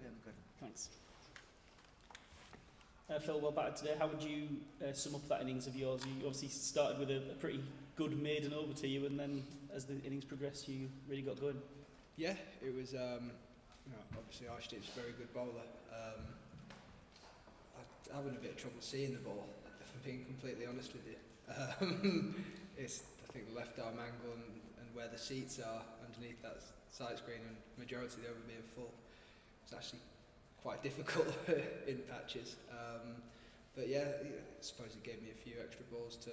I'm good. Thanks. Phil, well batted today. How would you sum up that innings of yours? You obviously started with a pretty good maiden over to you, and then as the innings progressed, you really got going. Yeah, it was. Obviously Archdeep's a very good bowler. I'm having a bit of trouble seeing the ball, if I'm being completely honest with you. It's, I think, the left arm angle and where the seats are underneath that side screen, and majority of the over being full, it's actually quite difficult in patches. But yeah, I suppose it gave me a few extra balls to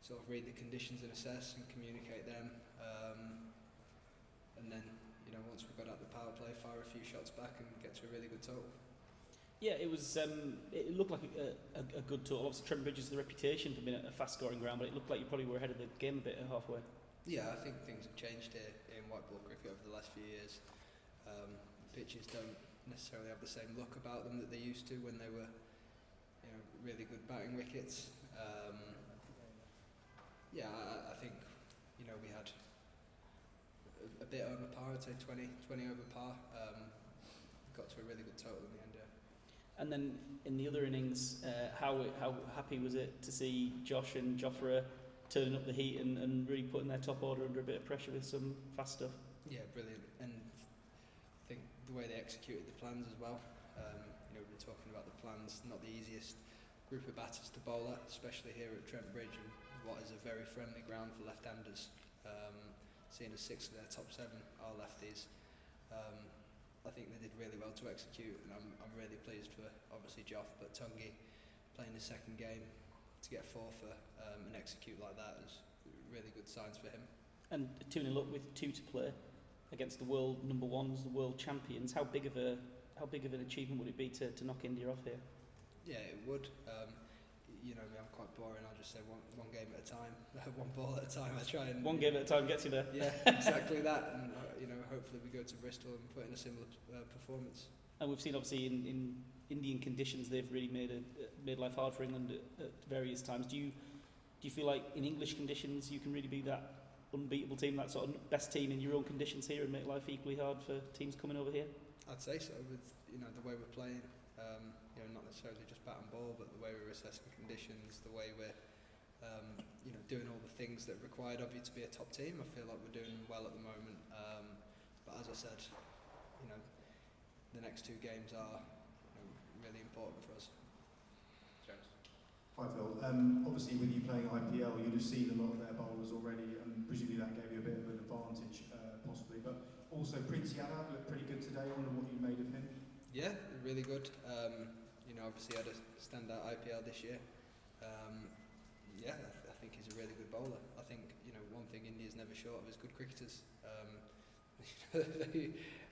sort of read the conditions and assess and communicate them. And then, once we got out the power play, fire a few shots back and get to a really good total. Yeah, it was. It looked like a good total. Obviously, Trent Bridge has the reputation for being a fast-scoring ground, but it looked like you probably were ahead of the game a bit halfway. Yeah, I think things have changed here in white ball cricket over the last few years. Pitches don't necessarily have the same look about them that they used to when they were, really good batting wickets. I think, we had a bit over par. I'd say 20 over par. Got to a really good total in the end. Yeah. And then in the other innings, how happy was it to see Josh and Jofra turning up the heat and really putting their top order under a bit of pressure with some fast stuff? Yeah, brilliant. And I think the way they executed the plans as well. We've been talking about the plans, not the easiest group of batters to bowl at, especially here at Trent Bridge, and what is a very friendly ground for left-handers. Seeing as 6 of their top 7 are lefties. I think they did really well to execute, and I'm really pleased for obviously Joff, but Tungi playing his second game to get 4 for and execute like that is really good signs for him. And 2-0 up with 2 to play against the world number ones, the world champions. How big of an achievement would it be to knock India off here? Yeah, it would. I'm quite boring. I'll just say one game at a time, one ball at a time. I try and one game at a time gets you there. Yeah, exactly that. And hopefully we go to Bristol and put in a similar performance. And we've seen obviously in Indian conditions they've really made life hard for England at various times. Do you feel like in English conditions you can really be that unbeatable team, that sort of best team in your own conditions here, and make life equally hard for teams coming over here? I'd say so, with the way we're playing. Not necessarily just bat and ball, but the way we're assessing conditions, the way we're doing all the things that are required of you to be a top team. I feel like we're doing well at the moment. But as I said, the next 2 games are really important for us. James. Hi Phil. Obviously with you playing IPL, you'd have seen a lot of their bowlers already, and presumably that gave you a bit of an advantage, possibly. But also Prince Yadav looked pretty good today. I wonder what you made of him. Yeah, really good. Obviously had a standout IPL this year. I think he's a really good bowler. I think, one thing India's never short of is good cricketers.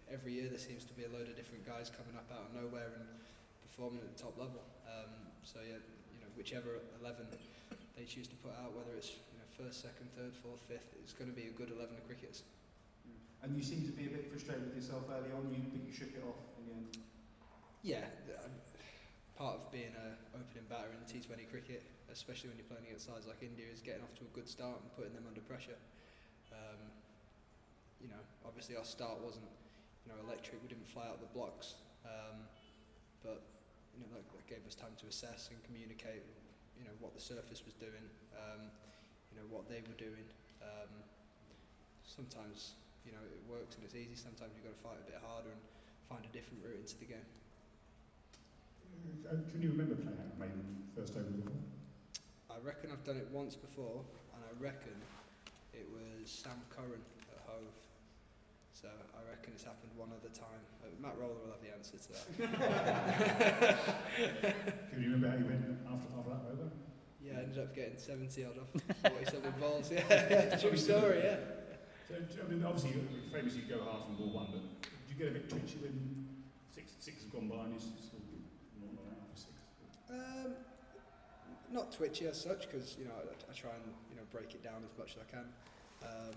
Every year there seems to be a load of different guys coming up out of nowhere and performing at the top level. Whichever 11 they choose to put out, whether it's first, second, third, fourth, fifth, it's going to be a good 11 of cricketers. And you seem to be a bit frustrated with yourself early on. You think you shook it off in the end? Yeah, part of being an opening batter in T20 cricket, especially when you're playing against sides like India, is getting off to a good start and putting them under pressure. Obviously our start wasn't electric. We didn't fly out the blocks, but that gave us time to assess and communicate what the surface was doing, what they were doing. Sometimes it works and it's easy. Sometimes you've got to fight a bit harder and find a different route into the game. Can you remember playing that maiden first over before? I reckon I've done it once before, and I reckon it was Sam Curran at Hove. So I reckon it's happened one other time. Matt Roller will have the answer to that. Can you remember how you went after that over? Yeah, I ended up getting 70 odd off 47 balls. Yeah, true story. Yeah. So obviously famously you go half and ball 1, but did you get a bit twitchy when six has gone by and it's still not out for 6? Not twitchy as such, because I try and break it down as much as I can. I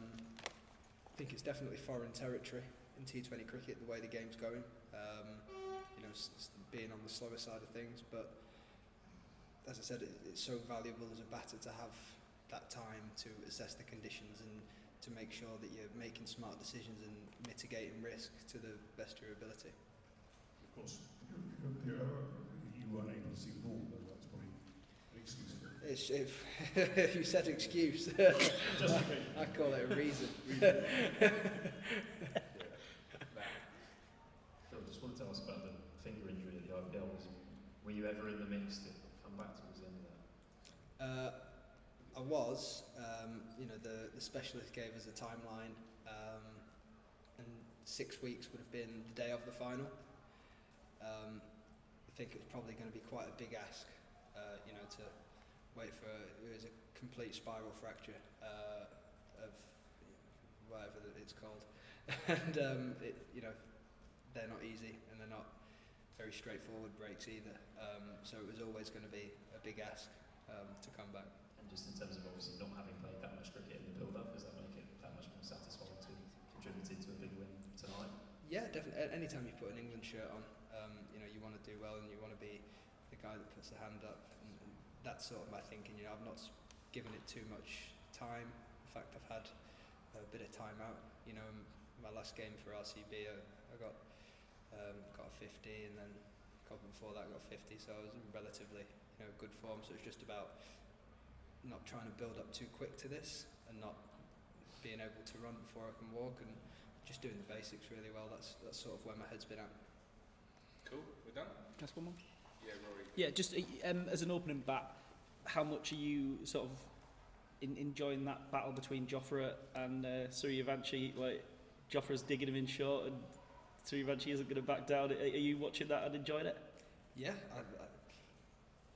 think it's definitely foreign territory in T20 cricket, the way the game's going. Being on the slower side of things, but as I said, it's so valuable as a batter to have that time to assess the conditions and to make sure that you're making smart decisions and mitigating risk to the best of your ability. course, you weren't able to see the ball, though that's probably an excuse. If you said excuse, I call it a reason. Phil, just wanted to ask about the finger injury at the IPL. Were you ever in the mix to come back towards the end of that? I was. The specialist gave us a timeline, and 6 weeks would have been the day of the final. I think it was probably going to be quite a big ask, to wait for it was a complete spiral fracture of whatever it's called, and they're not easy and they're not very straightforward breaks either. So it was always going to be a big ask to come back. And just in terms of obviously not having played that much cricket in the build-up, does that make it that much more satisfying to contributing to a big win tonight? Yeah, definitely. Anytime you put an England shirt on, you want to do well and you want to be the guy that puts the hand up. And that's sort of my thinking. I've not given it too much time. In fact, I've had a bit of time out. In my last game for RCB, I got a 50, and then a couple before that I got 50. So I was in relatively good form. So it's just about not trying to build up too quick to this and not being able to run before I can walk and just doing the basics really well. That's sort of where my head's been at. Cool, we're done? That's one more. Yeah, Rory. Yeah, just as an opening bat, how much are you sort of enjoying that battle between Jofra and Sooryavanshi? Like, Jofra's digging him in short and Sooryavanshi isn't going to back down. Are you watching that and enjoying it? Yeah,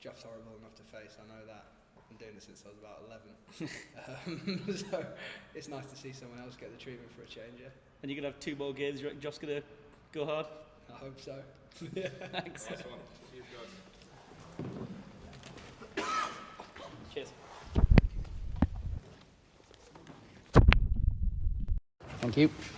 Joff's horrible enough to face, I know that. I've been doing it since I was about 11. So it's nice to see someone else get the treatment for a change, yeah. And you're going to have 2 more games, you reckon Joff's going to go hard? I hope so. Thanks. Last one. You guys. Cheers. Thank you.